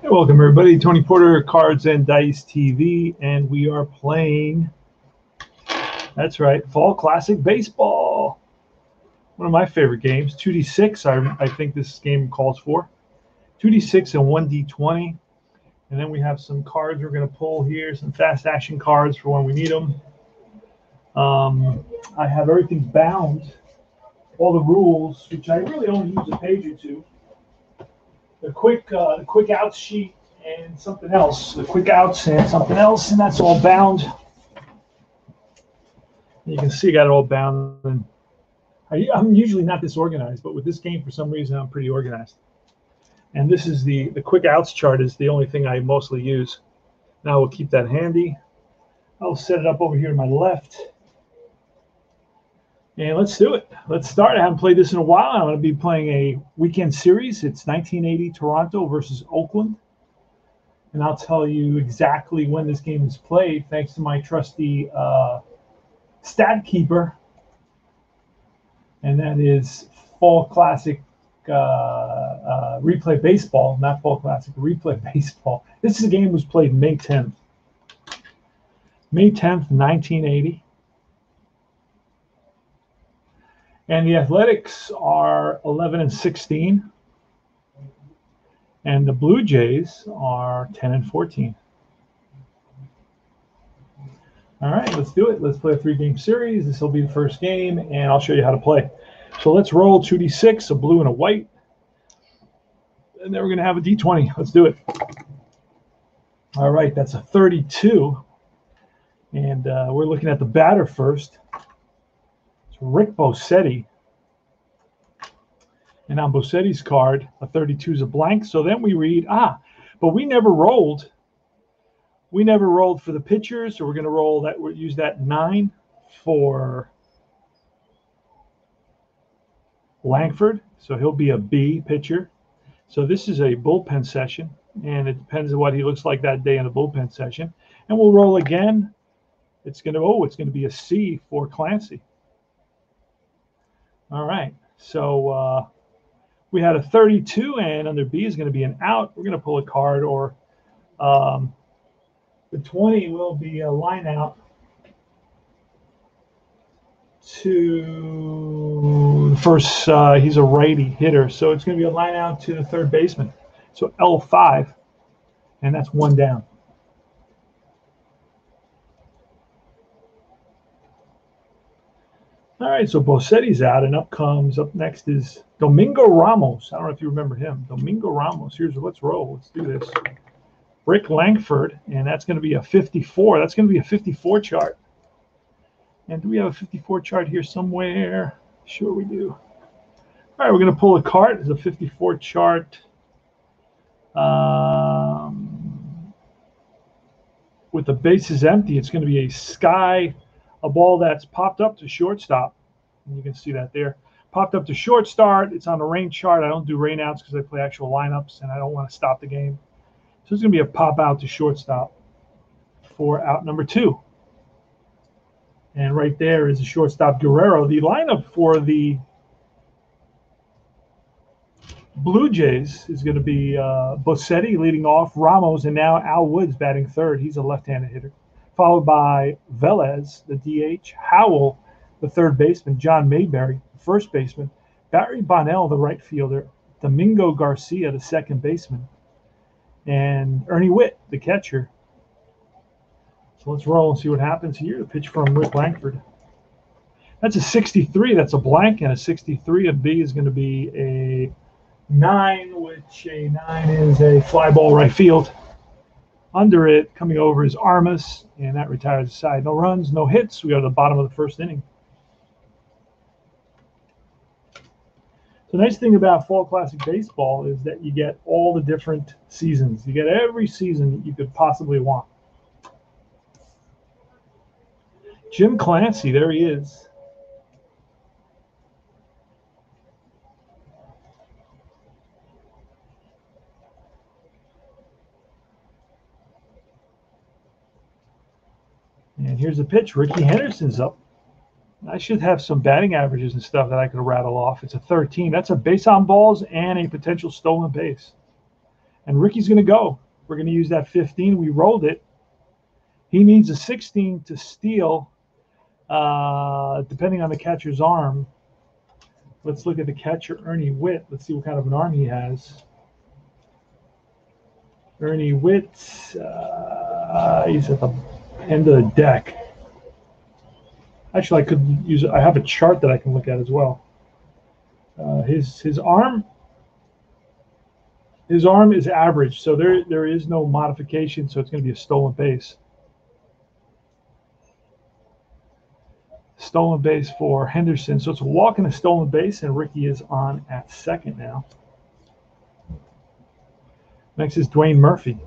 Hey, welcome everybody. Tony Porter, Cards and Dice TV, and we are playing, that's right, Fall Classic Baseball. One of my favorite games. 2d6, I think this game calls for. 2d6 and 1d20. And then we have some cards we're going to pull here, some fast action cards for when we need them. I have everything bound, all the rules, which I really only use a page or two. The quick outs sheet and something else. The quick outs and something else, and that's all bound. And you can see I got it all bound. And I'm usually not this organized, but with this game, for some reason, I'm pretty organized. And this is the quick outs chart is the only thing I mostly use. Now we'll keep that handy. I'll set it up over here to my left. And let's do it. Let's start. I haven't played this in a while. I'm going to be playing a weekend series. It's 1980 Toronto versus Oakland. And I'll tell you exactly when this game is played, thanks to my trusty stat keeper. And that is Fall Classic Replay Baseball, not Fall Classic Replay Baseball. This is a game that was played May 10th. May 10th, 1980. And the Athletics are 11-16, and the Blue Jays are 10-14. All right, let's do it. Let's play a 3-game series. This will be the first game, and I'll show you how to play. So let's roll 2d6, a blue and a white, and then we're going to have a d20. Let's do it. All right, that's a 32, and we're looking at the batter first. Rick Bossetti, and on Bossetti's card, a 32 is a blank. So then we read, but we never rolled. We never rolled for the pitchers, so we're going to roll that. We'll use that 9 for Lankford, so he'll be a B pitcher. So this is a bullpen session, and it depends on what he looks like that day in the bullpen session. And we'll roll again. It's going to be a C for Clancy. All right, so we had a 32, and under B is going to be an out. We're going to pull a card, or the 20 will be a line out to the first. He's a righty hitter, so it's going to be a line out to the third baseman. So L5, and that's one down. All right, so Bossetti's out, and up next is Domingo Ramos. I don't know if you remember him. Domingo Ramos. Let's roll. Let's do this. Rick Lankford, and that's going to be a 54. That's going to be a 54 chart. And do we have a 54 chart here somewhere? Sure we do. All right, we're going to pull a card. It's a 54 chart. With the bases empty, it's going to be a ball that's popped up to shortstop. And you can see that there. Popped up to shortstop. It's on the rain chart. I don't do rain outs because I play actual lineups, and I don't want to stop the game. So it's going to be a pop out to shortstop for out number 2. And right there is the shortstop Guerrero. The lineup for the Blue Jays is going to be Bossetti leading off, Ramos, and now Al Woods batting third. He's a left-handed hitter. Followed by Velez, the DH, Howell, the third baseman, John Mayberry, the first baseman, Barry Bonnell, the right fielder, Domingo Garcia, the second baseman, and Ernie Witt, the catcher. So let's roll and see what happens here. The pitch from Rick Lankford. That's a 63. That's a blank, and a 63 of B is going to be a 9, which a 9 is a fly ball right field. Under it, coming over is Ramos, and that retires the side. No runs, no hits. We go to the bottom of the first inning. The nice thing about Fall Classic Baseball is that you get all the different seasons. You get every season that you could possibly want. Jim Clancy, there he is. And here's the pitch. Ricky Henderson's up. I should have some batting averages and stuff that I could rattle off. It's a 13. That's a base on balls and a potential stolen base. And Ricky's going to go. We're going to use that 15. We rolled it. He needs a 16 to steal, depending on the catcher's arm. Let's look at the catcher, Ernie Witt. Let's see what kind of an arm he has. Ernie Witt, he's at the end of the deck. Actually, I could use it. I have a chart that I can look at as well. His arm is average, so there is no modification, so it's going to be a stolen base. Stolen base for Henderson. So it's a walk and a stolen base, and Ricky is on at second now. Next is Dwayne Murphy.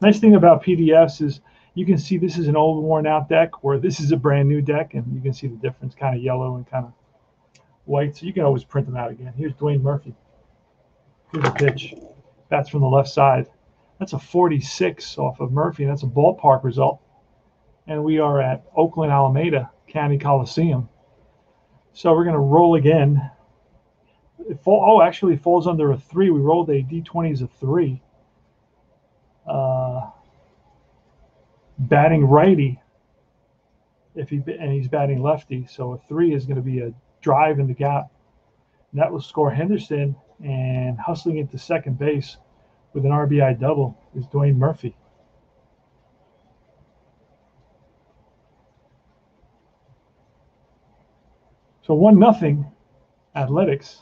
Nice thing about PDFs is you can see this is an old worn out deck, where this is a brand new deck, and you can see the difference, kind of yellow and kind of white. So you can always print them out again. Here's Dwayne Murphy. Here's a pitch. Bats from the left side. That's a 46 off of Murphy, and that's a ballpark result. And we are at Oakland Alameda County Coliseum. So we're going to roll again. Actually, it falls under a 3. We rolled a D20 as a 3. Batting righty, and he's batting lefty. So a 3 is going to be a drive in the gap. And that will score Henderson, and hustling into second base with an RBI double is Dwayne Murphy. So 1-0 Athletics.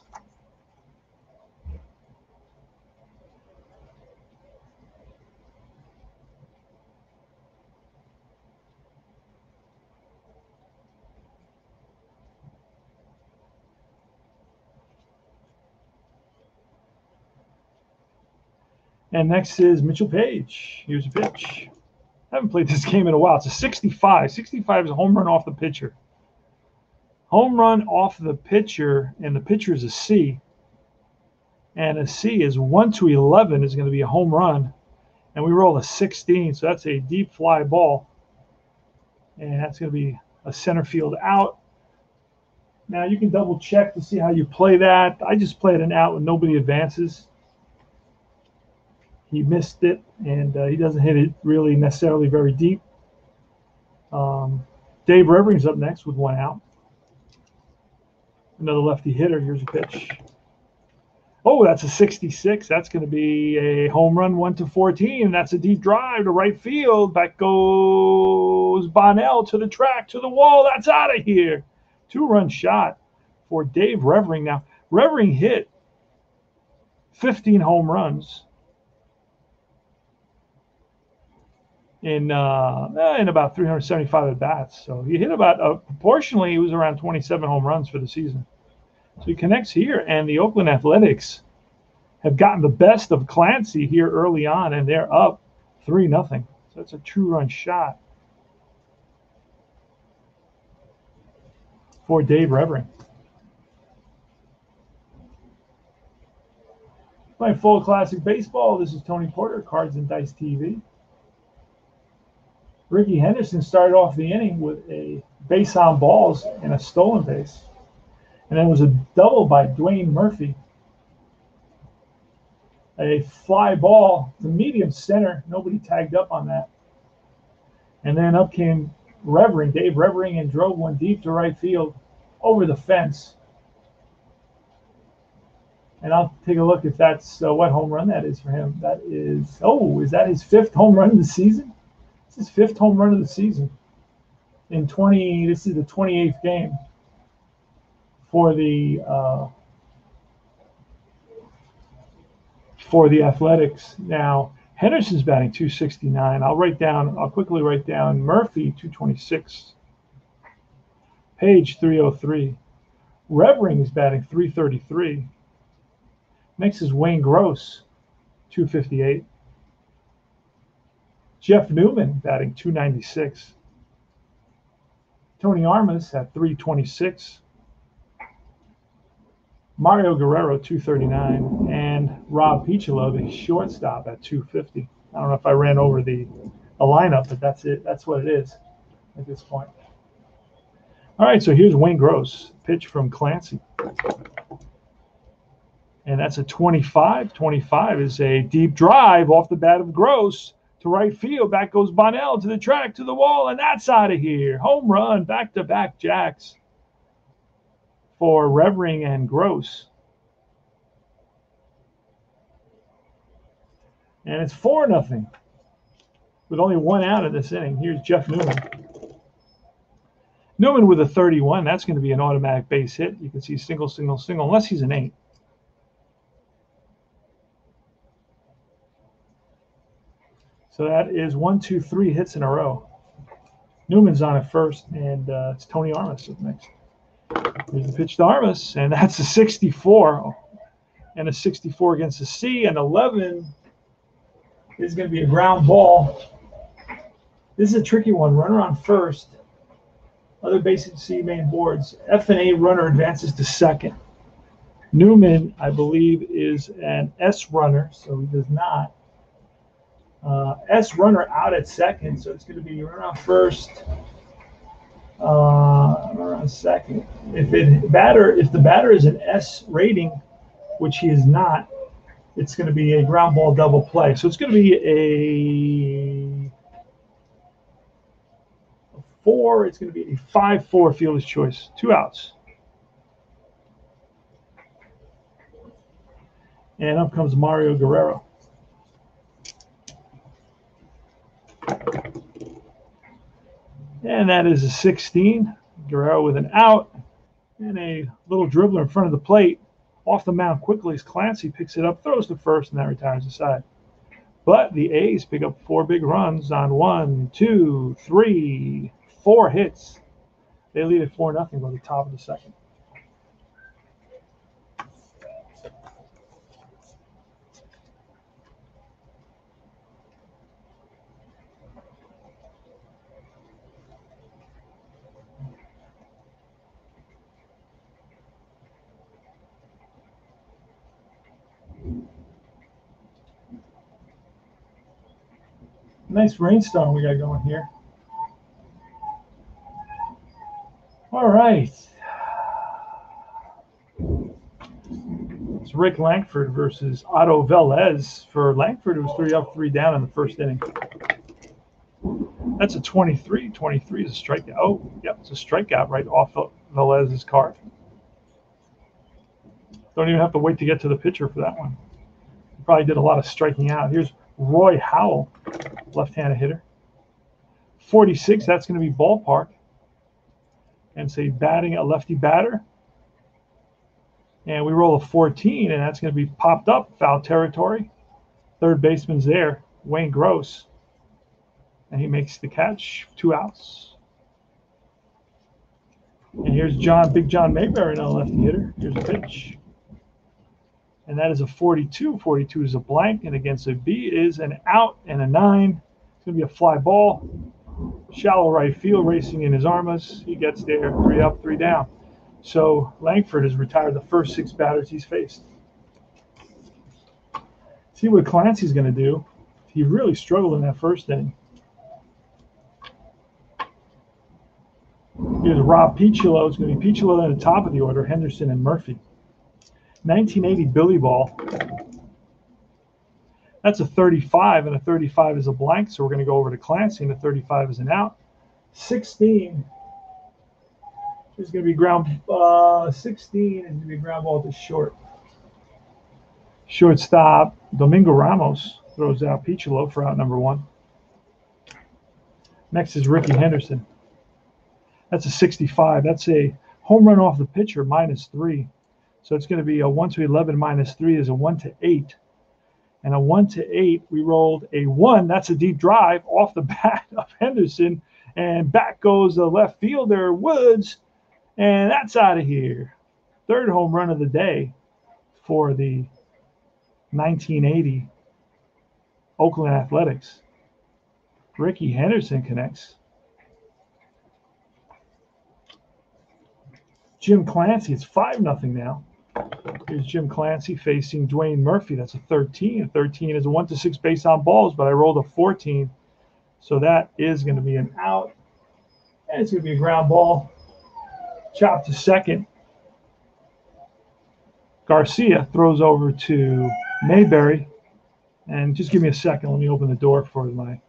And next is Mitchell Page. Here's a pitch. I haven't played this game in a while. It's a 65. 65 is a home run off the pitcher. Home run off the pitcher, and the pitcher is a C. And a C is 1 to 11 is going to be a home run. And we roll a 16, so that's a deep fly ball. And that's going to be a center field out. Now you can double check to see how you play that. I just played an out when nobody advances. He missed it, and he doesn't hit it really necessarily very deep. Dave Revering's up next with 1 out. Another lefty hitter. Here's a pitch. Oh, that's a 66. That's going to be a home run, 1 to 14. That's a deep drive to right field. Back goes Bonnell to the track, to the wall. That's out of here. 2-run shot for Dave Revering. Now, Revering hit 15 home runs in about 375 at bats. So he hit about proportionally, he was around 27 home runs for the season. So he connects here, and the Oakland Athletics have gotten the best of Clancy here early on, and they're up 3-0. So that's a 2-run shot for Dave Revering. Playing full classic baseball. This is Tony Porter, Cards and Dice TV. Ricky Henderson started off the inning with a base on balls and a stolen base. And then it was a double by Dwayne Murphy. A fly ball to medium center. Nobody tagged up on that. And then up came Revering, Dave Revering, and drove one deep to right field over the fence. And I'll take a look if that's what home run that is for him. That is, is that his 5th home run of the season? This is his 5th home run of the season. This is the 28th game for the Athletics. Now, Henderson's batting 269. I'll quickly write down Murphy 226. Page 303. Revering is batting 333. Next is Wayne Gross, 258. Jeff Newman batting 296. Tony Armas at 326. Mario Guerrero, 239. And Rob Piccolo, the shortstop, at 250. I don't know if I ran over the lineup, but that's it. That's what it is at this point. All right, so here's Wayne Gross, pitch from Clancy. And that's a 25. 25 is a deep drive off the bat of Gross to right field. Back goes Bonnell to the track, to the wall, and that's out of here. Home run, back-to-back jacks for Revering and Gross. And it's 4-0 with only one out in this inning. Here's Jeff Newman. Newman with a 31. That's going to be an automatic base hit. You can see single, single, single, unless he's an 8. So that is 1, 2, 3 hits in a row. Newman's on at first, and it's Tony Armas up next. Here's the pitch to Armas, and that's a 64. And a 64 against the C, and 11 is going to be a ground ball. This is a tricky one. Runner on first. Other basic C main boards. F and A runner advances to second. Newman, I believe, is an S runner, so he does not. S runner out at second, so it's going to be runner on first, runner on second. If the batter is an S rating, which he is not, it's going to be a ground ball double play. So it's going to be a 4. It's going to be a 5-4 fielder's choice. 2 outs. And up comes Mario Guerrero. And that is a 16. Guerrero with an out. And a little dribbler in front of the plate. Off the mound quickly as Clancy picks it up, throws to first, and that retires the side. But the A's pick up 4 big runs on 1, 2, 3, 4 hits. They lead at 4-0 by the top of the second. Nice rainstorm we got going here. All right. It's Rick Lankford versus Otto Velez. For Lankford, it was 3 up, 3 down in the first inning. That's a 23. 23 is a strikeout. Oh, yep, it's a strikeout right off Velez's card. Don't even have to wait to get to the pitcher for that one. He probably did a lot of striking out. Here's Roy Howell, left-handed hitter. 46, that's going to be ballpark. And say batting a lefty batter. And we roll a 14, and that's going to be popped up, foul territory. Third baseman's there, Wayne Gross. And he makes the catch, 2 outs. And here's Big John Mayberry, a lefty hitter. Here's a pitch. And that is a 42. 42 is a blank, and against a B is an out and a 9. It's going to be a fly ball. Shallow right field, racing in his Armas. He gets there, 3 up, 3 down. So Lankford has retired the first 6 batters he's faced. See what Clancy's going to do. He really struggled in that first inning. Here's Rob Piccolo. It's going to be Piccolo at the top of the order, Henderson and Murphy. 1980 Billy Ball. That's a 35, and a 35 is a blank, so we're going to go over to Clancy, and a 35 is an out. 16 is going to be ground. 16 is going to be ground ball to short. Shortstop Domingo Ramos throws out Piccolo for out number 1. Next is Ricky Henderson. That's a 65. That's a home run off the pitcher, -3. So it's going to be a 1 to 11 -3 is a 1 to 8. And a 1 to 8, we rolled a 1. That's a deep drive off the bat of Henderson. And back goes the left fielder, Woods. And that's out of here. Third home run of the day for the 1980 Oakland Athletics. Ricky Henderson connects. Jim Clancy, it's 5-0 now. Here's Jim Clancy facing Dwayne Murphy. That's a 13. A 13 is a 1 to 6 base on balls, but I rolled a 14. So that is going to be an out. And it's going to be a ground ball. Chop to second. Garcia throws over to Mayberry. And just give me a second. Let me open the door for my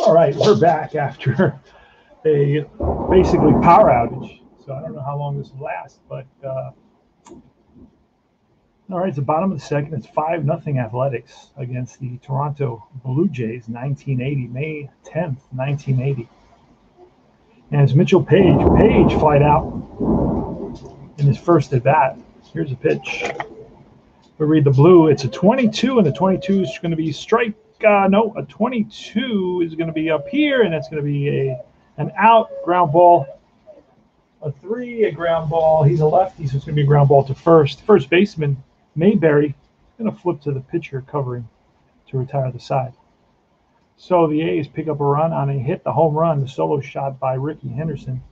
All right, we're back after a basically power outage. So I don't know how long this will last, but all right, it's the bottom of the second. It's 5-0 Athletics against the Toronto Blue Jays, 1980, May 10th, 1980. And it's Mitchell Page. Page flied out in his first at bat. Here's a pitch. We read the blue. It's a 22, and the 22 is going to be strike. No, a 22 is going to be up here, and it's going to be an out, ground ball. A 3, a ground ball. He's a lefty, so it's going to be a ground ball to first. First baseman, Mayberry, going to flip to the pitcher covering to retire the side. So the A's pick up a run on a hit, the home run, the solo shot by Ricky Henderson.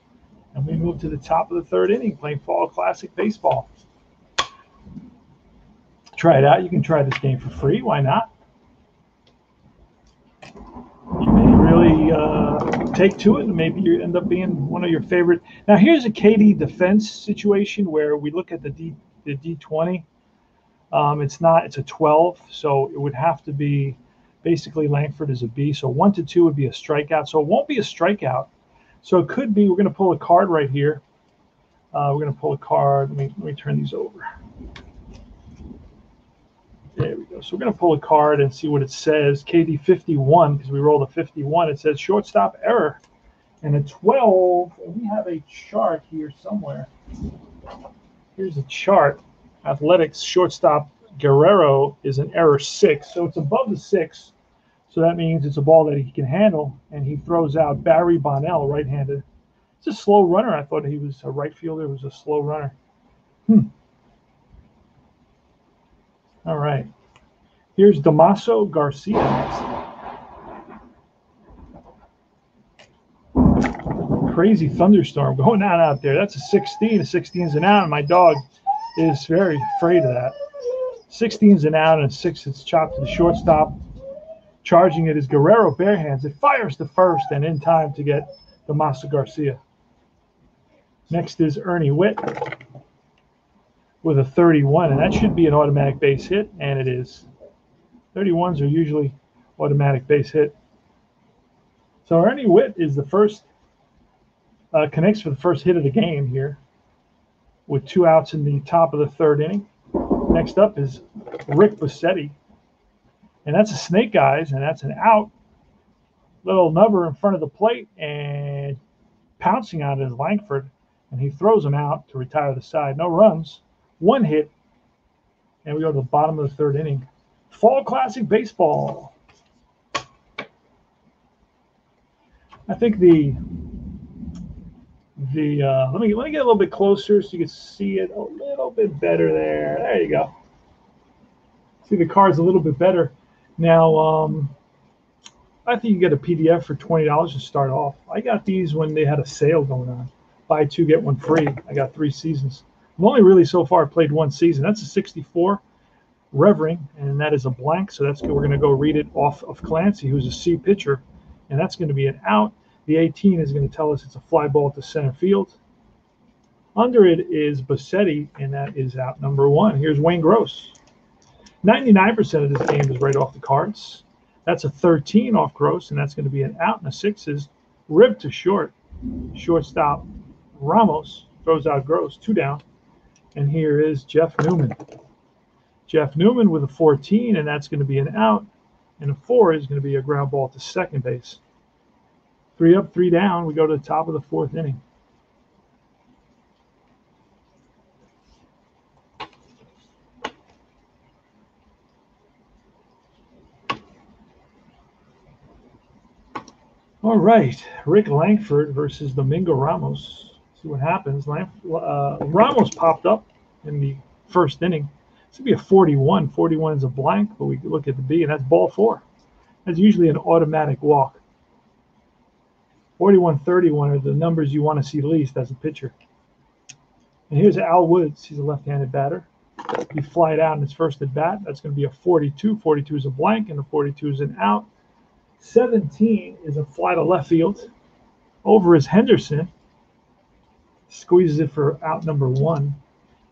And we move to the top of the third inning, playing Fall Classic Baseball. Try it out. You can try this game for free. Why not? You may really take to it, and maybe you end up being one of your favorite. Now, here's a KD defense situation where we look at the D20. It's a 12, so it would have to be basically Lankford is a B. So 1 to 2 would be a strikeout. So it won't be a strikeout. So it could be, we're going to pull a card right here. We're going to pull a card. Let me turn these over. There we go. So we're going to pull a card and see what it says. KD 51, because we rolled a 51. It says shortstop error. And a 12, and we have a chart here somewhere. Here's a chart. Athletics shortstop Guerrero is an error 6. So it's above the 6. So that means it's a ball that he can handle. And he throws out Barry Bonnell, right-handed. It's a slow runner. I thought he was a right fielder. It was a slow runner. All right. Here's Damaso Garcia next. Crazy thunderstorm going on out there. That's a 16. A 16's an out, and my dog is very afraid of that. 16's an out, and 6 it's chopped to the shortstop. Charging it is Guerrero, bare hands. It fires to first and in time to get Damaso Garcia. Next is Ernie Witt with a 31, and that should be an automatic base hit, and it is. 31s are usually automatic base hit. So Ernie Witt is the first, connects for the first hit of the game here with 2 outs in the top of the third inning. Next up is Rick Bossetti, and that's a snake eyes, and that's an out. Little number in front of the plate, and pouncing on it is Lankford, and he throws him out to retire the side. No runs. 1 hit, and we go to the bottom of the third inning. Fall Classic Baseball. I think let me get a little bit closer so you can see it a little bit better there. There you go. See the card's a little bit better. Now, I think you get a PDF for $20 to start off. I got these when they had a sale going on. Buy 2, get 1 free. I got 3 seasons. I've only really so far played 1 season. That's a 64 Revering, and that is a blank, so that's good. We're going to go read it off of Clancy, who's a C pitcher, and that's going to be an out. The 18 is going to tell us it's a fly ball to center field. Under it is Bossetti, and that is out number 1. Here's Wayne Gross. 99% of this game is right off the cards. That's a 13 off Gross, and that's going to be an out. And a 6 is ribbed to short. Shortstop Ramos throws out Gross, 2 down. And here is Jeff Newman. Jeff Newman with a 14, and that's going to be an out. And a 4 is going to be a ground ball to second base. 3 up, 3 down. We go to the top of the 4th inning. All right, Rick Lankford versus the Mingo Ramos. See what happens. Ramos popped up in the first inning. This would be a 41. 41 is a blank, but we look at the B, and that's ball 4. That's usually an automatic walk. 41, 31 are the numbers you want to see least as a pitcher. And here's Al Woods. He's a left-handed batter. He flied out in his first at bat. That's going to be a 42. 42 is a blank, and a 42 is an out. 17 is a fly to left field. Over is Henderson. Squeezes it for out number 1.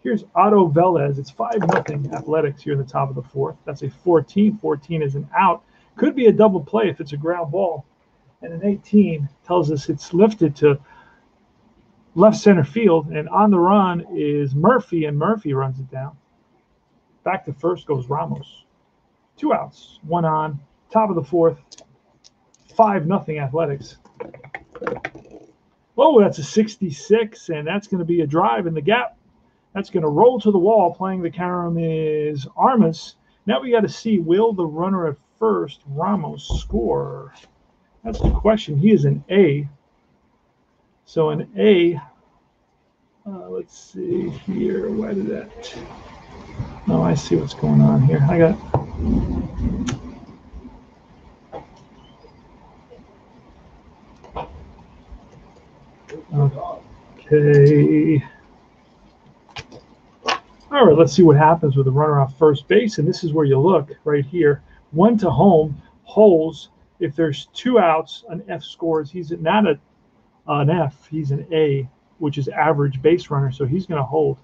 Here's Otto Velez. It's 5-0 Athletics here in the top of the 4th. That's a 14. 14 is an out. Could be a double play if it's a ground ball. And an 18 tells us it's lifted to left center field, and on the run is Murphy, and Murphy runs it down. Back to first goes Ramos. 2 outs, 1 on, top of the 4th, 5-0 Athletics. Oh, that's a 66, and that's going to be a drive in the gap. That's going to roll to the wall. Playing the carom is Ramos. Now we got to see, will the runner at first, Ramos, score? That's the question. He is an A. So an A, let's see here. Why did that? Oh, I see what's going on here. I got. Okay. All right, let's see what happens with the runner off first base. And this is where you look right here. 1 to home, holes. If there's 2 outs, an F scores. He's not an F, he's an A, which is average base runner. So he's going to hold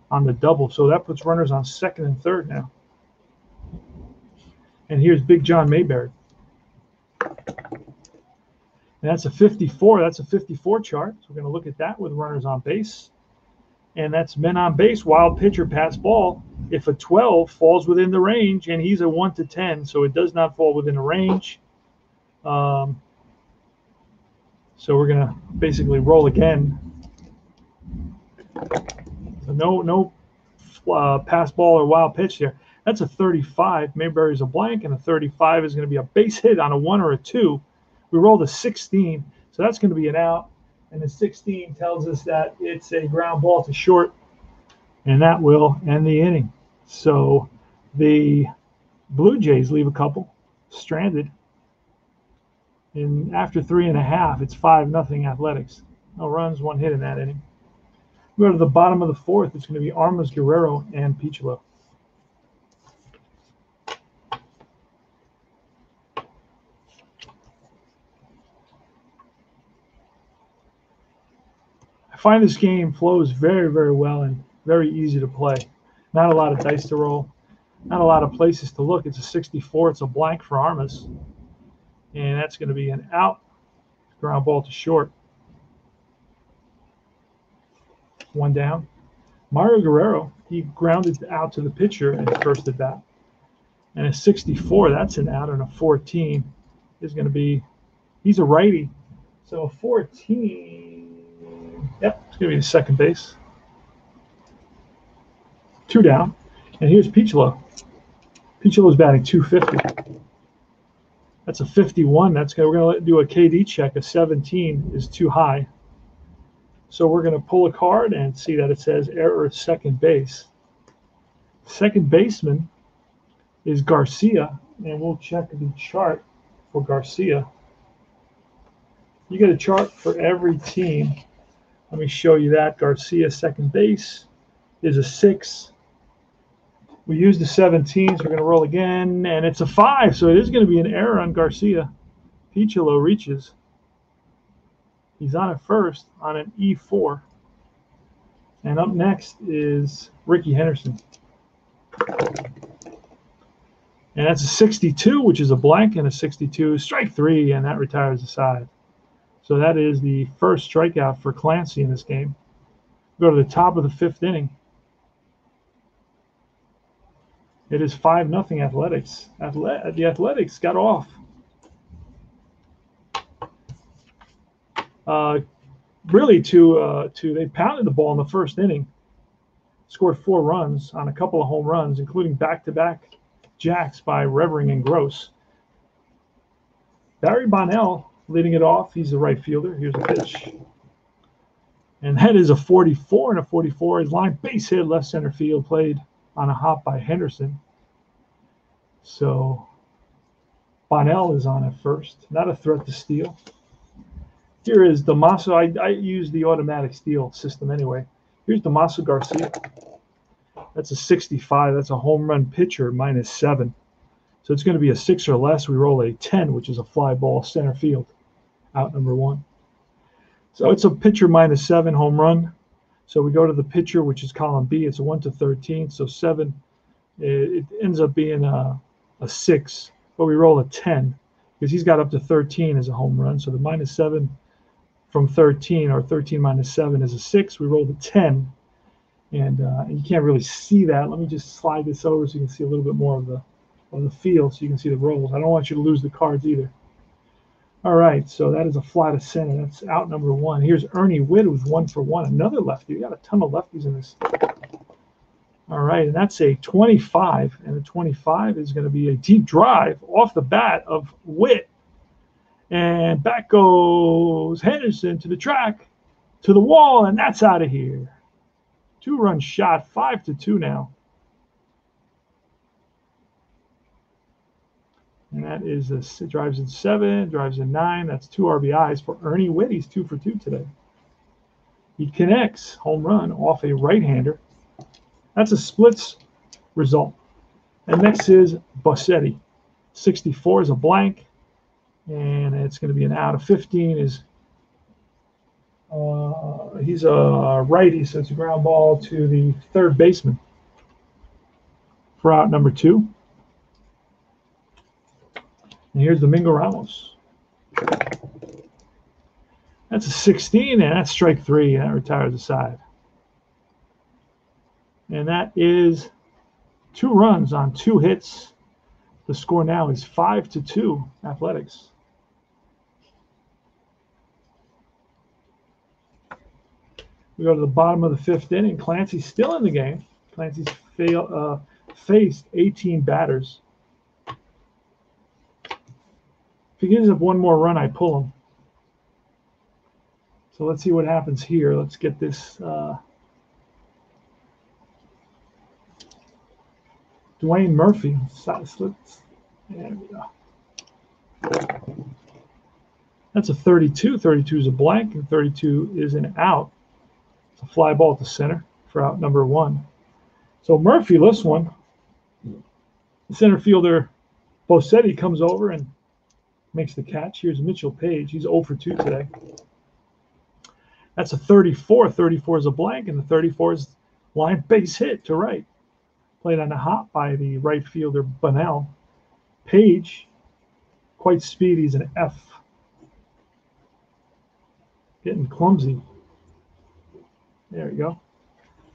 on the double. So that puts runners on second and third now. And here's Big John Mayberry. And that's a 54. That's a 54 chart. So we're going to look at that with runners on base. And that's men on base, wild pitcher, pass ball. If a 12 falls within the range, and he's a 1 to 10, so it does not fall within the range. So we're going to basically roll again. So no pass ball or wild pitch there. That's a 35. Mayberry's a blank, and a 35 is going to be a base hit on a 1 or a 2. We rolled a 16, so that's going to be an out. And the 16 tells us that it's a ground ball to short, and that will end the inning. So the Blue Jays leave a couple stranded. And after 3.5, it's 5-0 Athletics. No runs, 1 hit in that inning. We go to the bottom of the 4th. It's going to be Armas, Guerrero, and Picholo. I find this game flows very, very well and very easy to play. Not a lot of dice to roll. Not a lot of places to look. It's a 64. It's a blank for Armas. And that's going to be an out. Ground ball to short. 1 down. Mario Guerrero, he grounded out to the pitcher in the first at bat. And a 64, that's an out, and a 14 is going to be, he's a righty. So a 14, yep, it's going to be the second base. 2 down. And here's Picholo. Picholo's batting 250. That's a 51. We're going to do a KD check. A 17 is too high. So we're going to pull a card and see that it says error at second base. Second baseman is Garcia, and we'll check the chart for Garcia. You get a chart for every team. Let me show you that. Garcia, second base, is a 6. We used the 17, so we're going to roll again, and it's a 5, so it is going to be an error on Garcia. Picholo reaches. He's on at first on an E4. And up next is Ricky Henderson. And that's a 62, which is a blank, and a 62, strike 3, and that retires the side. So that is the first strikeout for Clancy in this game. Go to the top of the 5th inning. It is 5-0 Athletics. The Athletics got off. Really they pounded the ball in the first inning, scored 4 runs on a couple of home runs, including back-to-back jacks by Revering and Gross. Barry Bonnell leading it off. He's the right fielder. Here's a pitch. And that is a 44, and a 44 is line base hit left center field, played on a hop by Henderson. So Bonnell is on at first. Not a threat to steal. Here is Damaso. I use the automatic steal system anyway. Here's Damaso Garcia. That's a 65. That's a home run pitcher, -7. So it's going to be a 6 or less. We roll a 10, which is a fly ball center field, out number 1. So it's a pitcher -7 home run. So we go to the pitcher, which is column B. It's a 1 to 13. So 7, it ends up being a 6, but we roll a 10. because he's got up to 13 as a home run. So the -7 from 13, or 13 minus 7 is a 6. We rolled a 10, and you can't really see that. Let me just slide this over so you can see a little bit more of the field, so you can see the rolls. I don't want you to lose the cards either. All right, so that is a fly to center. That's out number 1. Here's Ernie Witt, who's 1 for 1. Another lefty. We got a ton of lefties in this. All right, and that's a 25, and the 25 is going to be a deep drive off the bat of Witt. And back goes Henderson to the track, to the wall, and that's out of here. 2-run shot, 5-2 now. And that is drives in 7, drives in 9. That's 2 RBIs for Ernie Witt. He's 2 for 2 today. He connects, home run, off a right-hander. That's a splits result. And next is Bossetti. 64 is a blank, and it's going to be an out of 15. Is he's a righty, so it's a ground ball to the third baseman for out number 2. And here's the Mingo Ramos. That's a 16, and that's strike 3, and that retires the side. And that is 2 runs on 2 hits. The score now is 5-2, Athletics. We go to the bottom of the 5th inning. Clancy's still in the game. Clancy's faced 18 batters. If he gives up one more run, I pull him. So let's see what happens here. Let's get this Dwayne Murphy. There we go. That's a 32. 32 is a blank, and 32 is an out. It's a fly ball to center for out number 1. So Murphy lifts one. The center fielder Bossetti comes over and makes the catch. Here's Mitchell Page. He's 0 for 2 today. That's a 34. 34 is a blank, and the 34 is line base hit to right. Played on the hop by the right fielder Bonnell. Page, quite speedy, is an F. Getting clumsy. There we go.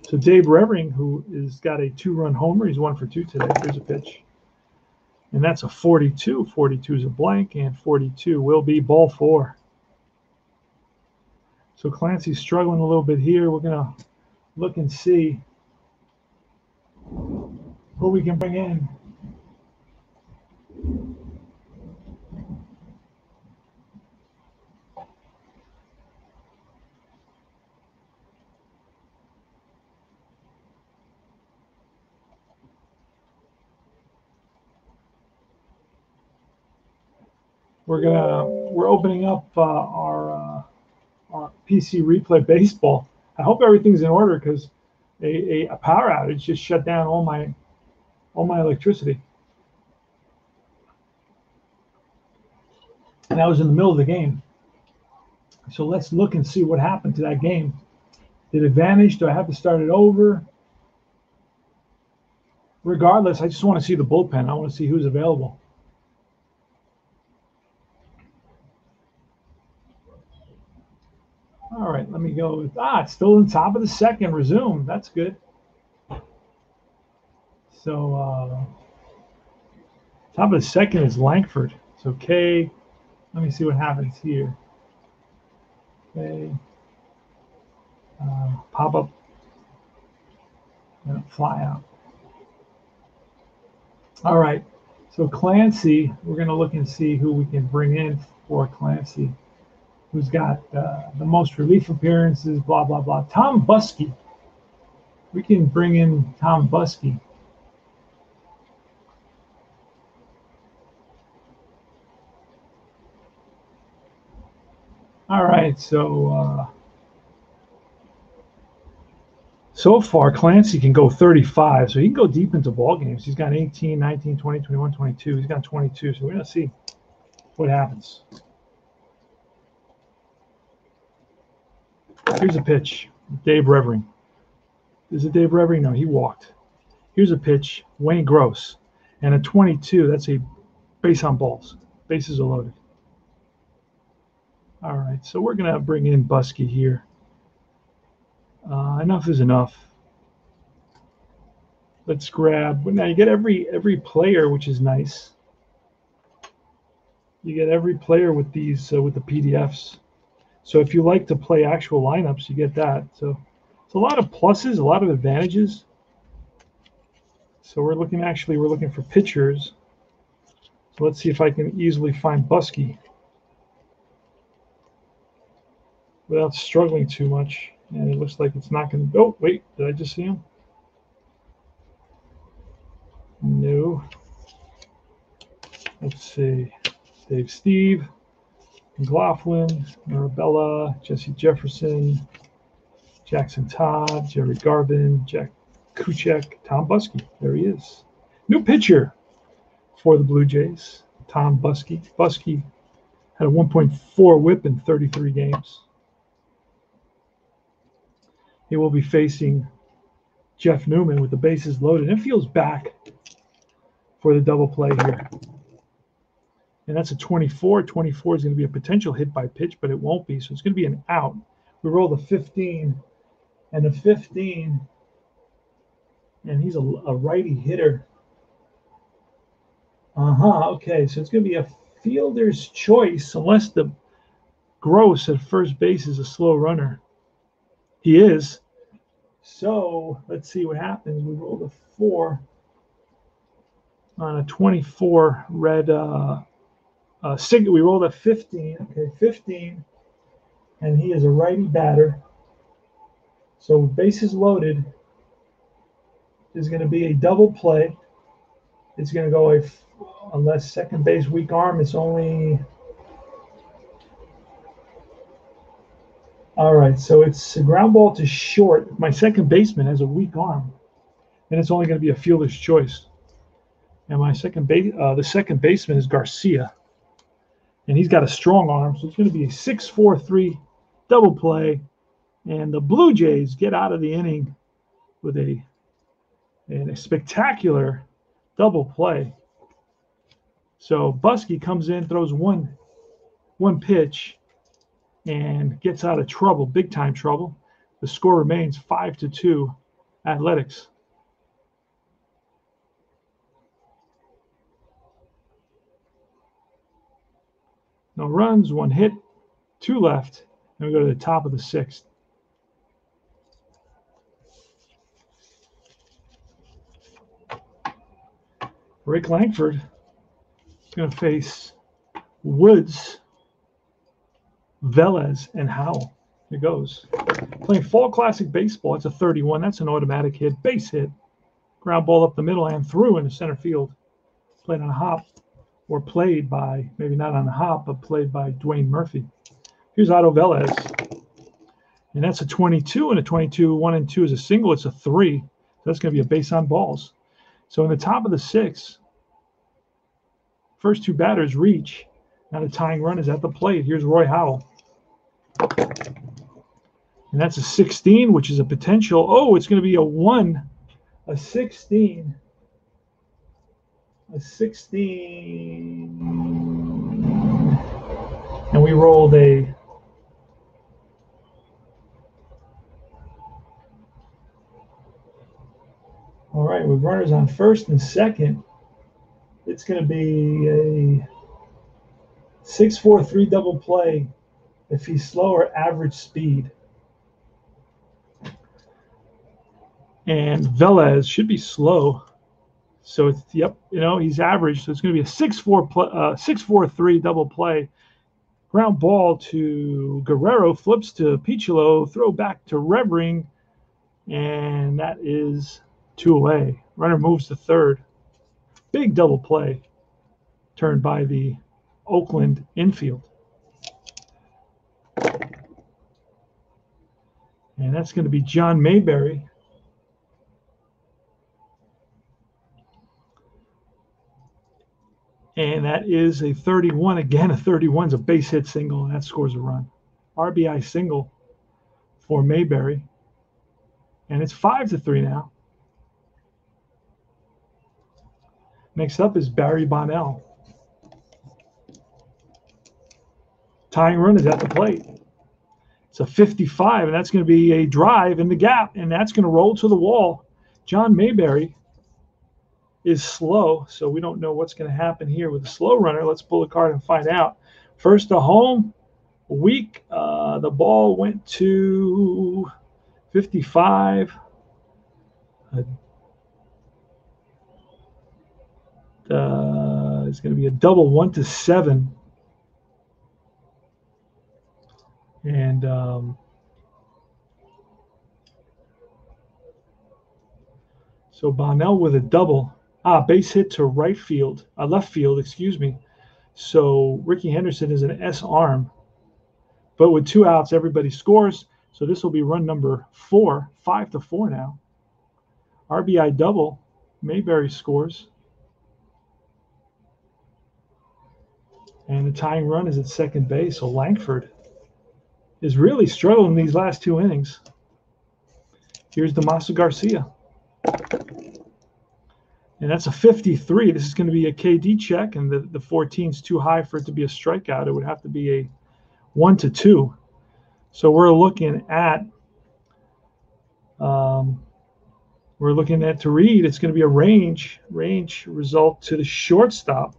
So Dave Revering, who has got a 2-run homer, he's 1 for 2 today. Here's a pitch. And that's a 42. 42 is a blank, and 42 will be ball 4. So Clancy's struggling a little bit here. We're going to look and see who we can bring in. We're opening up our PC Replay Baseball. I hope everything's in order, because a power outage just shut down all my electricity. And that was in the middle of the game. So let's look and see what happened to that game. Did it vanish? Do I have to start it over? Regardless, I just want to see the bullpen. I want to see who's available. All right, let me go with, it's still on top of the 2nd. Resume. That's good. So top of the 2nd is Lankford. So K, let me see what happens here. Okay. Pop up and fly out. All right. So Clancy, we're going to look and see who we can bring in for Clancy, who's got the most relief appearances, blah, blah, blah. Tom Buskey. We can bring in Tom Buskey. All right, so so far Clancy can go 35, so he can go deep into ball games. He's got 18, 19, 20, 21, 22. He's got 22, so we're going to see what happens. Here's a pitch, Dave Revering. Is it Dave Revering? No, he walked. Here's a pitch, Wayne Gross, and a 22. That's a base on balls. Bases are loaded. All right, so we're going to bring in Buskey here. Enough is enough. Let's grab. Now you get every player, which is nice. You get every player with these with the PDFs. So if you like to play actual lineups, you get that. So it's a lot of pluses, a lot of advantages. So we're looking for pitchers. So let's see if I can easily find Buskey without struggling too much. And it looks like it's not going to. Oh, wait, did I just see him? No. Let's see. Dave Steve, McLaughlin, Marabella, Jesse Jefferson, Jackson Todd, Jerry Garvin, Jack Kuchek, Tom Buskey. There he is. New pitcher for the Blue Jays, Tom Buskey. Buskey had a 1.4 whip in 33 games. He will be facing Jeff Newman with the bases loaded. Infield's back for the double play here. And that's a 24. 24 is going to be a potential hit by pitch, but it won't be. So it's going to be an out. We roll the 15 and a 15. And he's a righty hitter. Okay, so it's going to be a fielder's choice unless the Gross at first base is a slow runner. He is. So let's see what happens. We roll the 4 on a 24 red we rolled a 15. Okay, 15. And he is a righty batter. So bases loaded is going to be a double play. It's going to go unless second base weak arm, it's only. All right, so it's a ground ball to short. My second baseman has a weak arm, and it's only going to be a fielder's choice. And my the second baseman is Garcia, and he's got a strong arm, so it's going to be a 6-4-3 double play, and the Blue Jays get out of the inning with a spectacular double play. So Buskey comes in, throws one pitch, and gets out of trouble, big time trouble. The score remains 5-2, Athletics. No runs, 1 hit, 2 left, and we go to the top of the 6th. Rick Lankford is going to face Woods, Velez, and Howell. Here goes. Playing Fall Classic Baseball. It's a 31. That's an automatic hit. Base hit. Ground ball up the middle and through into center field. Played on a hop, or played by, maybe not on a hop, but played by Dwayne Murphy. Here's Otto Velez. And that's a 22, and a 22, 1 and 2 is a single. It's a 3. So that's going to be a base on balls. So in the top of the 6th, first 2 batters reach. Now the tying run is at the plate. Here's Roy Howell. And that's a 16, which is a potential. Oh, it's going to be a 1, a 16. A 16. And we rolled a. All right, with runners on first and second, it's going to be a 6-4-3 double play if he's slower, average speed. And Velez should be slow. So it's, he's average. So it's going to be a 6-4-3 double play. Ground ball to Guerrero, flips to Piccolo, throw back to Revering, and that is 2 away. Runner moves to third. Big double play turned by the Oakland infield. And that's going to be John Mayberry. And that is a 31. Again, a 31 is a base hit single, and that scores a run. RBI single for Mayberry. And it's 5-3 now. Next up is Barry Bonnell. Tying run is at the plate. It's a 55, and that's going to be a drive in the gap, and that's going to roll to the wall. John Mayberry is slow, so we don't know what's going to happen here with the slow runner. Let's pull the card and find out. First to home, weak. The ball went to 55. It's going to be a double 1-7. And so Bonnell with a double. Base hit to left field, excuse me. So Ricky Henderson is an S arm. But with 2 outs, everybody scores. So this will be run number 4, 5-4 now. RBI double. Mayberry scores. And the tying run is at second base. So Lankford is really struggling these last 2 innings. Here's Damaso Garcia. And that's a 53. This is going to be a KD check, and the 14 is too high for it to be a strikeout. It would have to be a 1-2. So we're looking at to read. It's going to be a range result to the shortstop.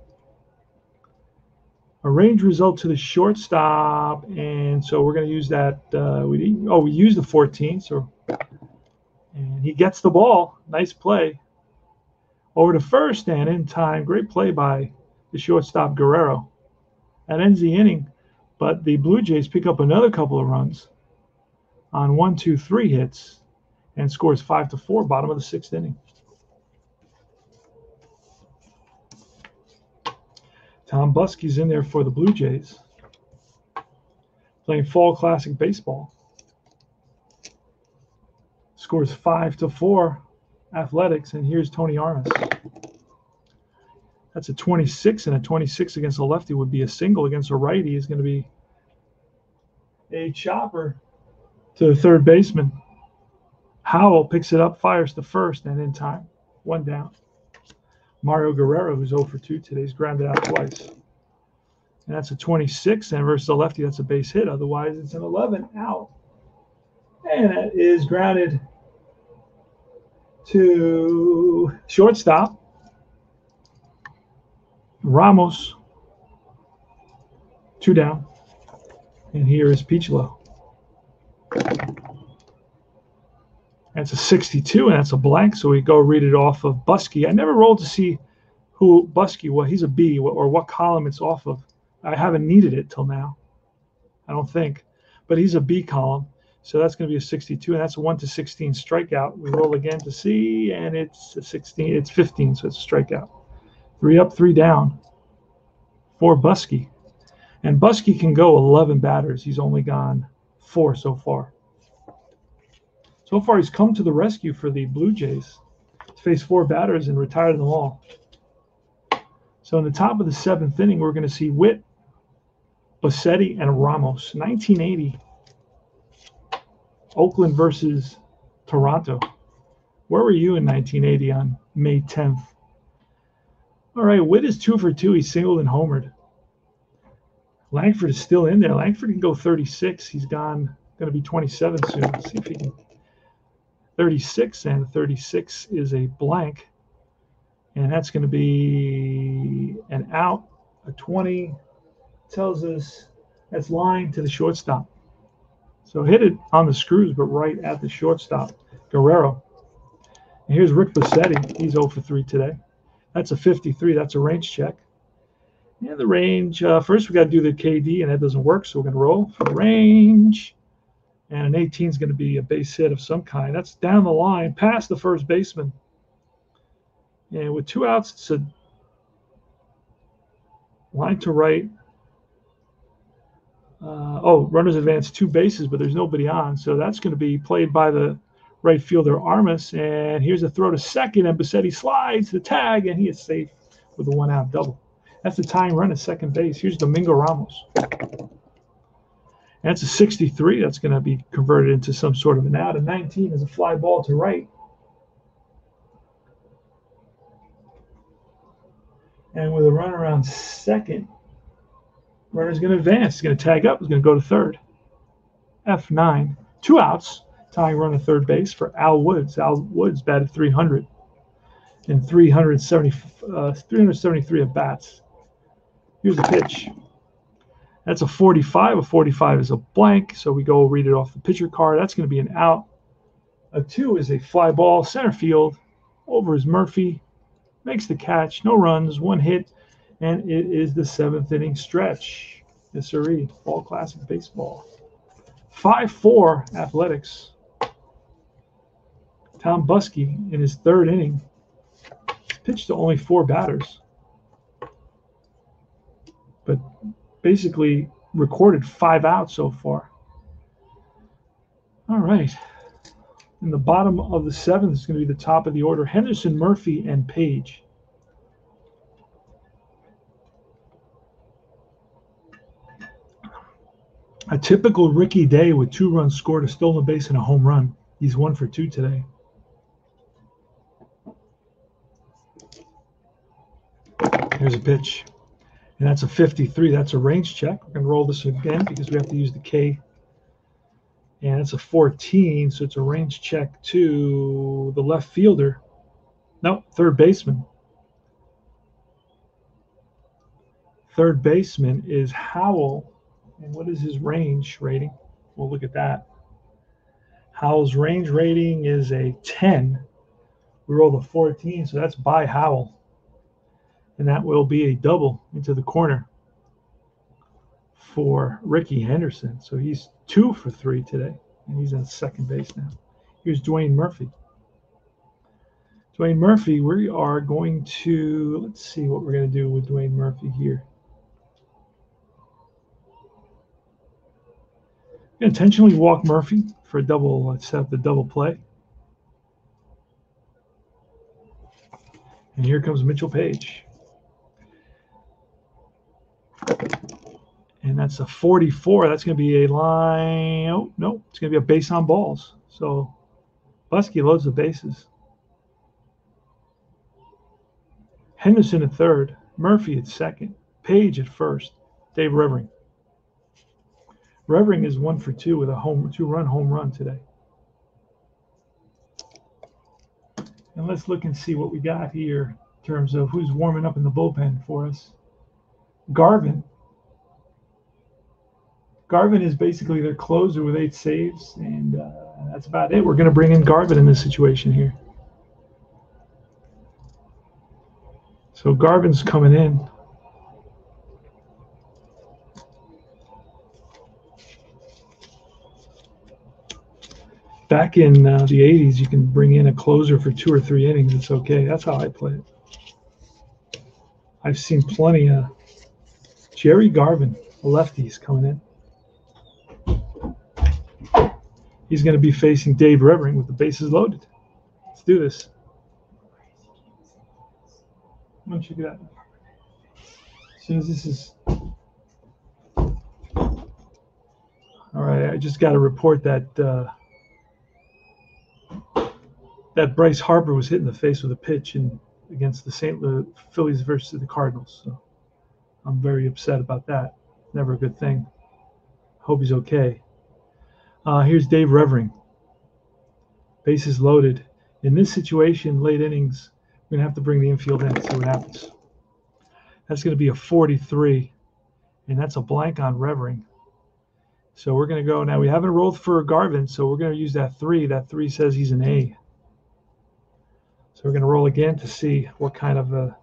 A range result to the shortstop, and so we're going to use that. We used the 14, so and he gets the ball. Nice play over to first and in time. Great play by the shortstop Guerrero. That ends the inning, but the Blue Jays pick up another couple of runs on 1, 2, 3 hits and scores 5-4. Bottom of the 6th inning. Tom Buskey's in there for the Blue Jays, playing Fall Classic baseball. Scores 5-4 Athletics, and here's Tony Armas. That's a 26, and a 26 against a lefty would be a single. Against a righty is going to be a chopper to the third baseman. Howell picks it up, fires to first, and in time. 1 down. Mario Guerrero, who's 0 for 2 today, is grounded out twice. And that's a 26, and versus a lefty, that's a base hit. Otherwise, it's an 11 out. And that is grounded to shortstop. Ramos, 2 down. And here is Pichlo. That's a 62, and that's a blank, so we go read it off of Buskey. I never rolled to see who Buskey was. He's a B, or what column it's off of. I haven't needed it till now, I don't think. But he's a B column, so that's going to be a 62, and that's a 1-16 strikeout. We roll again to see, and it's a 16. It's 15, so it's a strikeout. 3 up, 3 down for Buskey. And Buskey can go 11 batters. He's only gone 4 so far. So far, he's come to the rescue for the Blue Jays. He's faced 4 batters and retired them all. So in the top of the 7th inning, we're going to see Witt, Bassetti, and Ramos. 1980, Oakland versus Toronto. Where were you in 1980 on May 10th? All right, Witt is 2 for 2. He's singled and homered. Lankford is still in there. Lankford can go 36. He's going to be 27 soon. Let's see if he can. 36, and 36 is a blank. And that's going to be an out. A 20 tells us that's line to the shortstop. So hit it on the screws, but right at the shortstop. Guerrero. And here's Rick Bassetti. He's 0 for 3 today. That's a 53. That's a range check. And the range, first we got to do the KD, and that doesn't work, so we're going to roll for the range. And an 18 is going to be a base hit of some kind. That's down the line, past the first baseman. And with 2 outs, it's a line to right. Runners advance 2 bases, but there's nobody on. So that's going to be played by the right fielder, Armas. And here's a throw to second, and Bassetti slides the tag, and he is safe with a 1-out double. That's the tying run at second base. Here's Domingo Ramos. That's a 63. That's going to be converted into some sort of an out. A 19 is a fly ball to right. And with a run around second, Runner's going to advance. He's going to tag up. He's going to go to third. F9. 2 outs. Tying run at third base for Al Woods. Al Woods batted 300 in 373 at bats. Here's the pitch. That's a 45. A 45 is a blank, so we go read it off the pitcher card. That's going to be an out. A 2 is a fly ball, center field. Over is Murphy. Makes the catch. No runs, 1 hit, and it is the 7th inning stretch. Yes, sirree. Fall Classic Baseball. 5-4 Athletics. Tom Buskey in his 3rd inning pitched to only 4 batters, but basically recorded 5 outs so far. All right. In the bottom of the 7th is going to be the top of the order. Henderson, Murphy, and Page. A typical Ricky day with 2 runs scored, a stolen base, and a home run. He's 1 for 2 today. Here's a pitch. And that's a 53. That's a range check. We're going to roll this again because we have to use the K. And it's a 14, so it's a range check to the left fielder. No, third baseman. Third baseman is Howell. And what is his range rating? We'll look at that. Howell's range rating is a 10. We roll the 14, so that's by Howell. And that will be a double into the corner for Ricky Henderson. So he's 2 for 3 today, and he's on second base now. Here's Dwayne Murphy. Dwayne Murphy, we are going to, let's see what we're going to do with Dwayne Murphy here. I'm going to intentionally walk Murphy for a double, let's have the double play. And here comes Mitchell Page. And that's a 44. That's going to be a line. Oh, no. It's going to be a base on balls. So Buskey loads the bases. Henderson at third. Murphy at second. Page at first. Dave Revering. Revering is 1 for 2 with a 2-run home run today. And let's look and see what we got here in terms of who's warming up in the bullpen for us. Garvin. Garvin is basically their closer with 8 saves, and that's about it. We're going to bring in Garvin in this situation here. So Garvin's coming in. Back in the 80s, you can bring in a closer for 2 or 3 innings. It's okay. That's how I play it. I've seen plenty of Jerry Garvin, a lefty, is coming in. He's going to be facing Dave Revering with the bases loaded. Let's do this. Come on, check it out. As soon as this is... All right, I just got to report that that Bryce Harper was hit in the face with a pitch against the St. Louis Phillies versus the Cardinals. So I'm very upset about that. Never a good thing. Hope he's okay. Here's Dave Revering. Bases loaded. In this situation, late innings, we're going to have to bring the infield in and see what happens. That's going to be a 43, and that's a blank on Revering. So we're going to go. Now, we haven't rolled for Garvin, so we're going to use that 3. That 3 says he's an A. So we're going to roll again to see what kind of a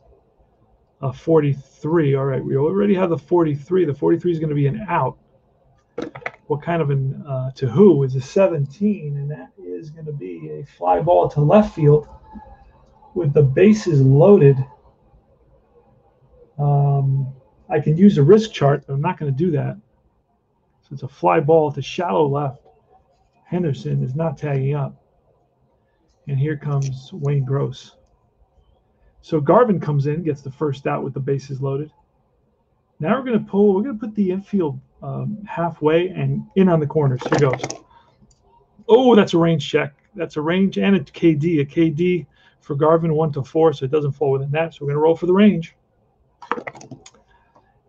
43. All right, we already have the 43. The 43 is going to be an out. What kind of an to who is a 17, and that is going to be a fly ball to left field with the bases loaded. I can use a risk chart, but I'm not going to do that. So it's a fly ball to shallow left. Henderson is not tagging up. And here comes Wayne Gross. So Garvin comes in, gets the first out with the bases loaded. Now we're going to put the infield halfway and in on the corners. Here goes. Oh, that's a range check. That's a range and a KD. A KD for Garvin 1 to 4, so it doesn't fall within that. So we're going to roll for the range.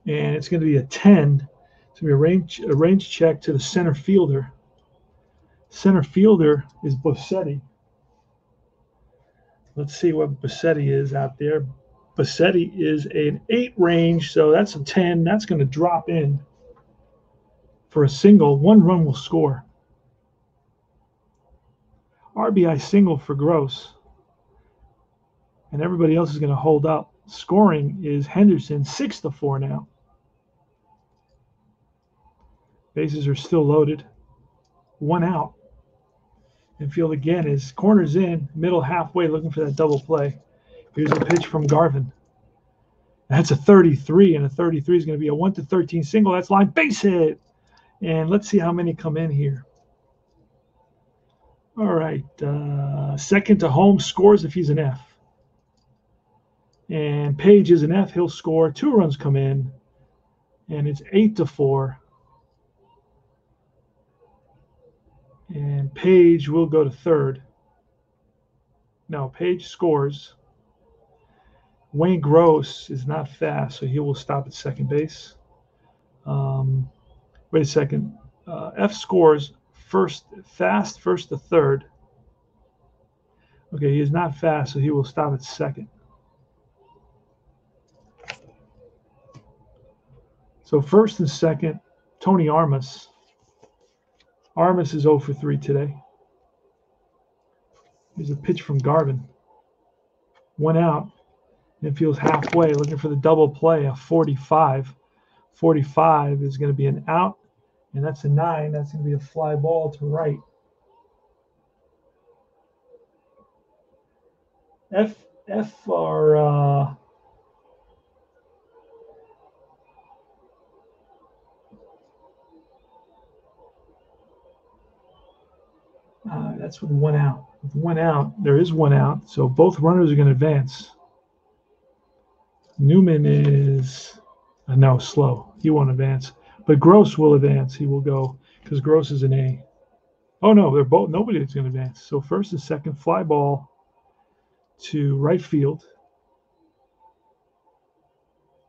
and it's going to be a 10. It's going to be a range check to the center fielder. Center fielder is Bossetti. Let's see what Bossetti is out there. Bossetti is an 8 range, so that's a 10. That's going to drop in for a single. 1 run will score. RBI single for Gross. And everybody else is going to hold up. Scoring is Henderson, 6-4 now. Bases are still loaded. 1 out. Infield again is corners in, middle halfway, looking for that double play. Here's a pitch from Garvin. That's a 33, and a 33 is going to be a 1-13 single. That's line base hit. And let's see how many come in here. All right. Second to home scores if he's an F. And Page is an F. He'll score. 2 runs come in. And it's 8-4. And Page will go to third. No, Page scores. Wayne Gross is not fast, so he will stop at second base. Wait a second. F scores first to third. Okay, he is not fast, so he will stop at second. So first and second, Tony Armas. Armas is 0 for 3 today. Here's a pitch from Garvin. 1 out. It feels halfway, looking for the double play, a 45. 45 is going to be an out, and that's a 9. That's going to be a fly ball to right. F are that's with 1 out. With 1 out, there is 1 out, so both runners are going to advance. Newman is no, slow. He won't advance, but Gross will advance. He will go because Gross is an A. Oh no, they're both. Nobody's going to advance. So first and second, fly ball to right field.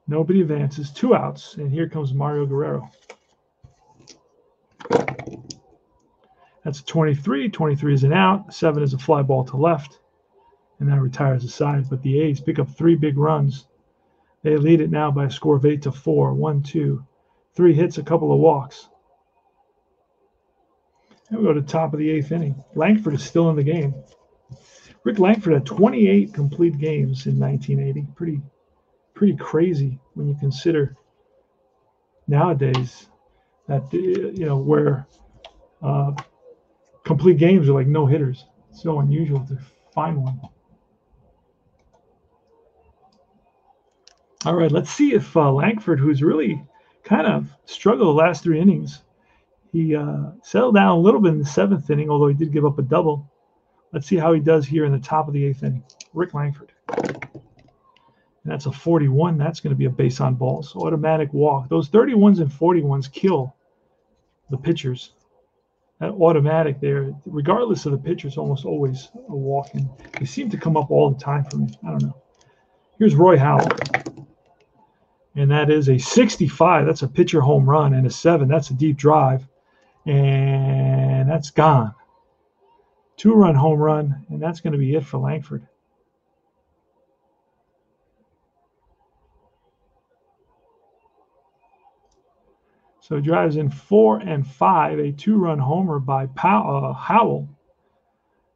Nobody advances. 2 outs, and here comes Mario Guerrero. That's a 23. 23 is an out. 7 is a fly ball to left, and that retires the side. But the A's pick up 3 big runs. They lead it now by a score of 8-4. 1, 2, 3 hits, a couple of walks. And we go to the top of the 8th inning. Lankford is still in the game. Rick Lankford had 28 complete games in 1980. Pretty crazy when you consider nowadays that where complete games are like no hitters. It's so unusual to find one. All right, let's see if Lankford, who's really kind of struggled the last 3 innings, he settled down a little bit in the 7th inning, although he did give up a double. Let's see how he does here in the top of the 8th inning. Rick Lankford. And that's a 41. That's going to be a base on balls. Automatic walk. Those 31s and 41s kill the pitchers. That automatic there, regardless of the pitcher, is almost always a walk. And they seem to come up all the time for me. I don't know. Here's Roy Howell. And that is a 65. That's a pitcher home run. And a 7. That's a deep drive. And that's gone. 2-run home run. And that's going to be it for Lankford. So drives in 4 and 5, a 2-run homer by Howell.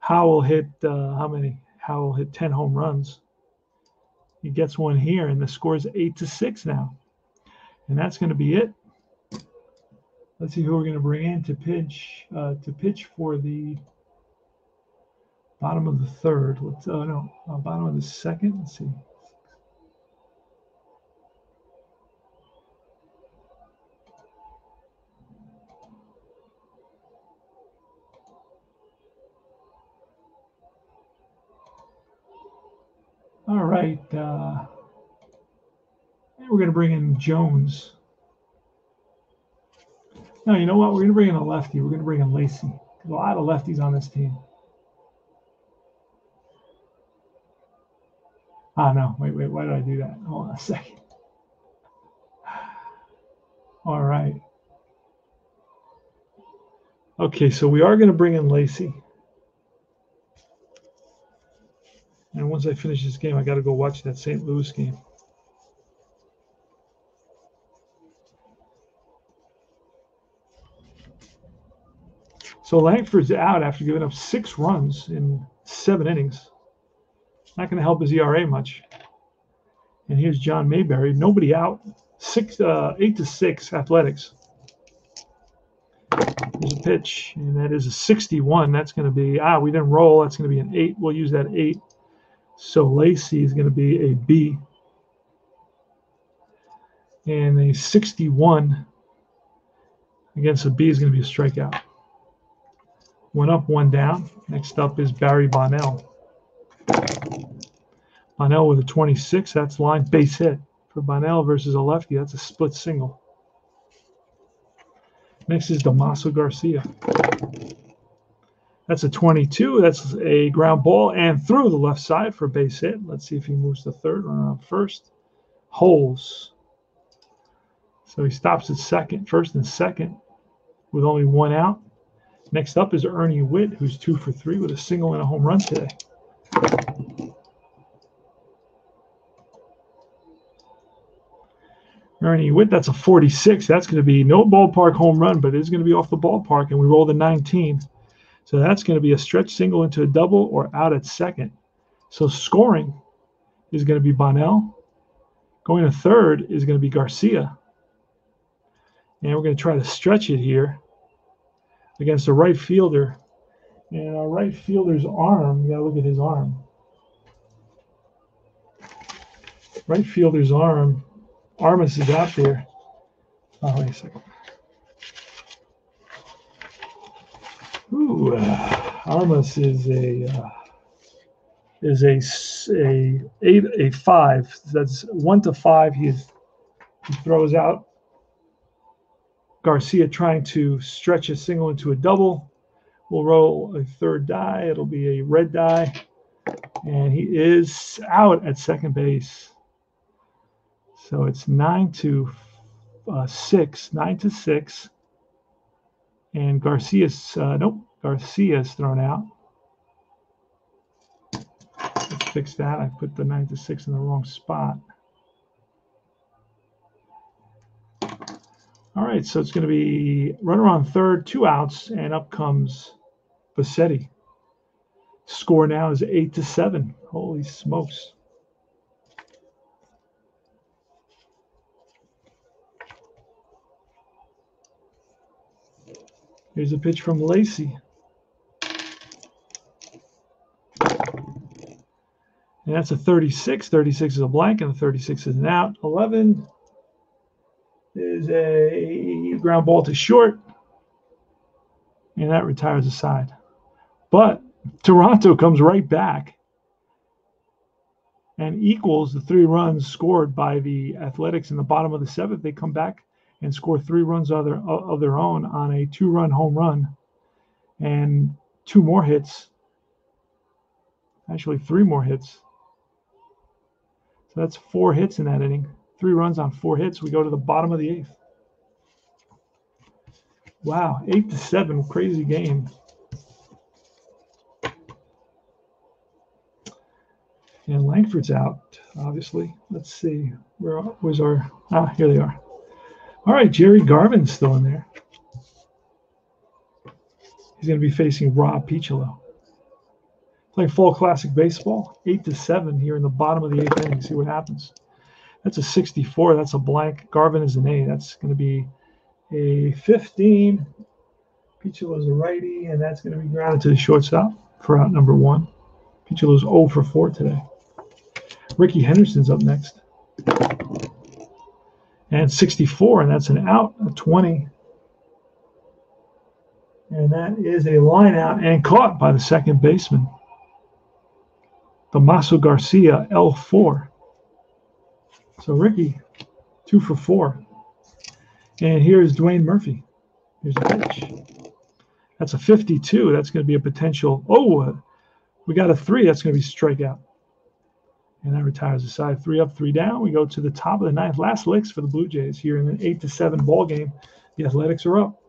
Howell hit how many? Howell hit 10 home runs. He gets one here, and the score is 8-6 now. And that's going to be it. Let's see who we're going to bring in to pitch for the bottom of the 3rd. Bottom of the 2nd. Let's see. All right. We're going to bring in Jones. No, you know what? We're going to bring in a lefty. We're going to bring in Lacey. There's a lot of lefties on this team. No. Wait. Why did I do that? Hold on a second. All right. Okay, so we are going to bring in Lacey. And once I finish this game, I got to go watch that St. Louis game. So Lankford's out after giving up 6 runs in 7 innings. Not going to help his ERA much. And here's John Mayberry. Nobody out. 8-6 Athletics. There's a pitch, and that is a 61. That's going to be, we didn't roll. That's going to be an 8. We'll use that 8. So Lacey is going to be a B. And a 61 against a B is going to be a strikeout. 1 up, 1 down. Next up is Barry Bonnell. Bonnell with a 26. That's line base hit. For Bonnell versus a lefty, that's a split single. Next is Damaso Garcia. That's a 22. That's a ground ball and through the left side for a base hit. Let's see if he moves to third, run on first. Holes. So he stops at first and second with only 1 out. Next up is Ernie Witt, who's 2 for 3 with a single and a home run today. Ernie Witt, that's a 46. That's going to be no ballpark home run, but it is going to be off the ballpark, and we rolled a 19. So that's going to be a stretch single into a double or out at second. So scoring is going to be Bonnell. Going to third is going to be Garcia. And we're going to try to stretch it here against a right fielder. And our right fielder's arm, you got to look at his arm. Right fielder's arm. Ramos is out there. Oh, wait a second. Ooh, Ramos is a 5. That's 1 to 5. He throws out Garcia trying to stretch a single into a double. We'll roll a third die. It'll be a red die, and he is out at second base. So it's 9-6, and Garcia's thrown out. Let's fix that. I put the 9-6 in the wrong spot. All right, so it's going to be runner on third, 2 outs, and up comes Bassetti. Score now is 8-7. Holy smokes. Here's a pitch from Lacey. And that's a 36. 36 is a blank, and the 36 is an out. 11 is a ground ball to short, and that retires the side. But Toronto comes right back and equals the 3 runs scored by the Athletics in the bottom of the 7th. They come back and score 3 runs of their own on a 2-run home run and 2 more hits. Actually, 3 more hits. So that's 4 hits in that inning. 3 runs on 4 hits. We go to the bottom of the 8th. Wow, 8-7, crazy game. And Lankford's out, obviously. Let's see. Where's our... here they are. All right, Jerry Garvin's still in there. He's going to be facing Rob Piccolo. Playing Fall Classic Baseball, 8-7 here in the bottom of the 8th inning. See what happens. That's a 64. That's a blank. Garvin is an A. That's going to be a 15. Piccolo's a righty, and that's going to be grounded to the shortstop for out number 1. Piccolo's 0 for 4 today. Ricky Henderson's up next. And 64, and that's an out, a 20. And that is a line out and caught by the second baseman. Damaso Garcia, L4. So Ricky, 2 for 4. And here's Dwayne Murphy. Here's a pitch. That's a 52. That's going to be a potential. Oh, we got a 3. That's going to be strikeout. And that retires the side. 3 up, 3 down. We go to the top of the ninth. Last licks for the Blue Jays here in an 8-7 ball game. The Athletics are up.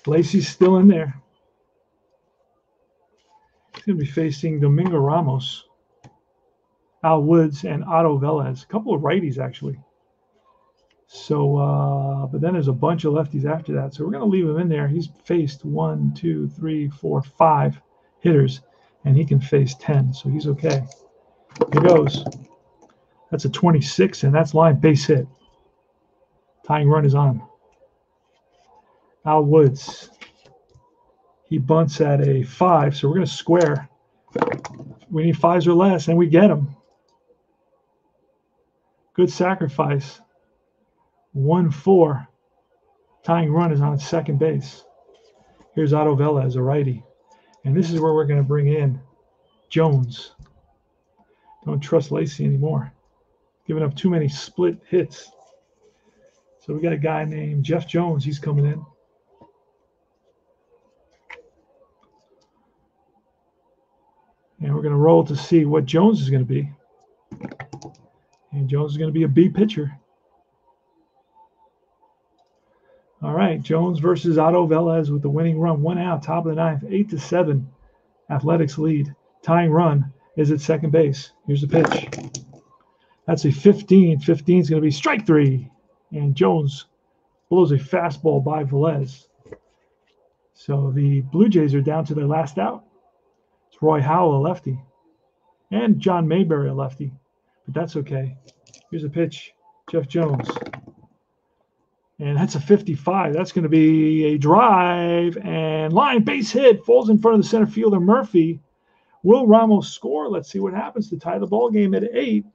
Lacey's still in there. He's going to be facing Domingo Ramos, Al Woods, and Otto Velez. A couple of righties, actually. So, but then there's a bunch of lefties after that. So we're going to leave him in there. He's faced 1, 2, 3, 4, 5 hitters, and he can face 10. So he's okay. Here goes. That's a 26, and that's line base hit. Tying run is on. Al Woods. He bunts at a 5, so we're going to square. We need 5s or less, and we get them. Good sacrifice. 1-4. Tying run is on second base. Here's Otto Velez, a righty. And this is where we're going to bring in Jones. Don't trust Lacey anymore. Giving up too many split hits. So we got a guy named Jeff Jones. He's coming in. And we're going to roll to see what Jones is going to be. And Jones is going to be a B pitcher. All right, Jones versus Otto Velez with the winning run. 1 out, top of the ninth, 8-7. Athletics lead. Tying run is at second base. Here's the pitch. That's a 15. 15 is going to be strike 3. And Jones blows a fastball by Velez. So the Blue Jays are down to their last out. It's Roy Howell, a lefty. And John Mayberry, a lefty. But that's okay. Here's a pitch. Jeff Jones. And that's a 55. That's going to be a drive. And line base hit. Falls in front of the center fielder, Murphy. Will Ramos score? Let's see what happens to tie the ball game at 8.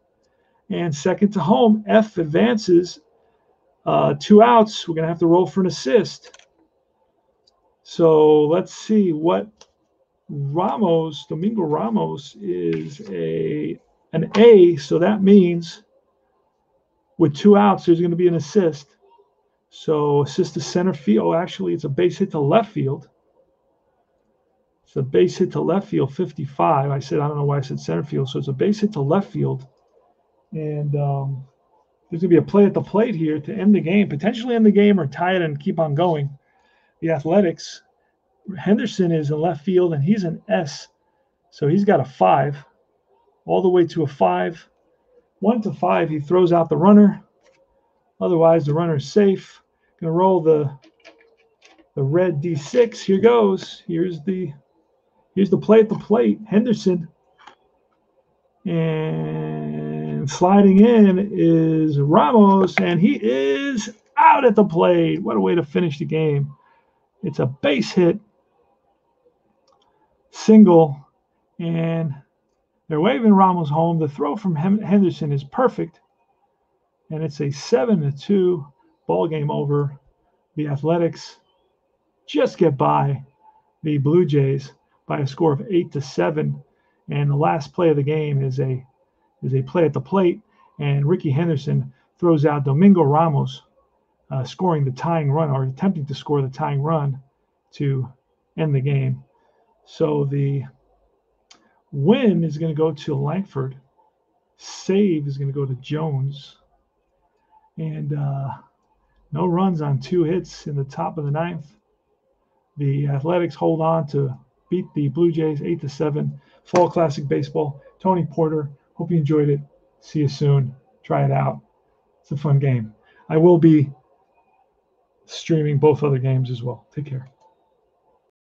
And second to home. F advances. 2 outs. We're going to have to roll for an assist. So let's see what Ramos, Domingo Ramos, is an A. So that means with 2 outs, there's going to be an assist. So assist to center field. Oh, actually, it's a base hit to left field. It's a base hit to left field, 55. I don't know why I said center field. So it's a base hit to left field. And there's going to be a play at the plate here to end the game, potentially end the game or tie it and keep on going. The Athletics, Henderson is in left field, and he's an S. So he's got a 5, all the way to a 5. 1 to 5, he throws out the runner. Otherwise, the runner is safe. Going to roll the red D6. Here goes. Here's the play at the plate. Henderson. And sliding in is Ramos, and he is out at the plate. What a way to finish the game. It's a base hit, single, and they're waving Ramos home. The throw from Henderson is perfect, and it's a 7-2 ball game over. The Athletics just get by the Blue Jays by a score of 8-7, and the last play of the game is a play at the plate, and Ricky Henderson throws out Domingo Ramos, scoring the tying run, or attempting to score the tying run to end the game. So the win is going to go to Lankford. Save is going to go to Jones. And no runs on 2 hits in the top of the ninth. The Athletics hold on to beat the Blue Jays 8-7. Fall Classic Baseball. Tony Porter. Hope you enjoyed it. See you soon. Try it out. It's a fun game. I will be streaming both other games as well. Take care.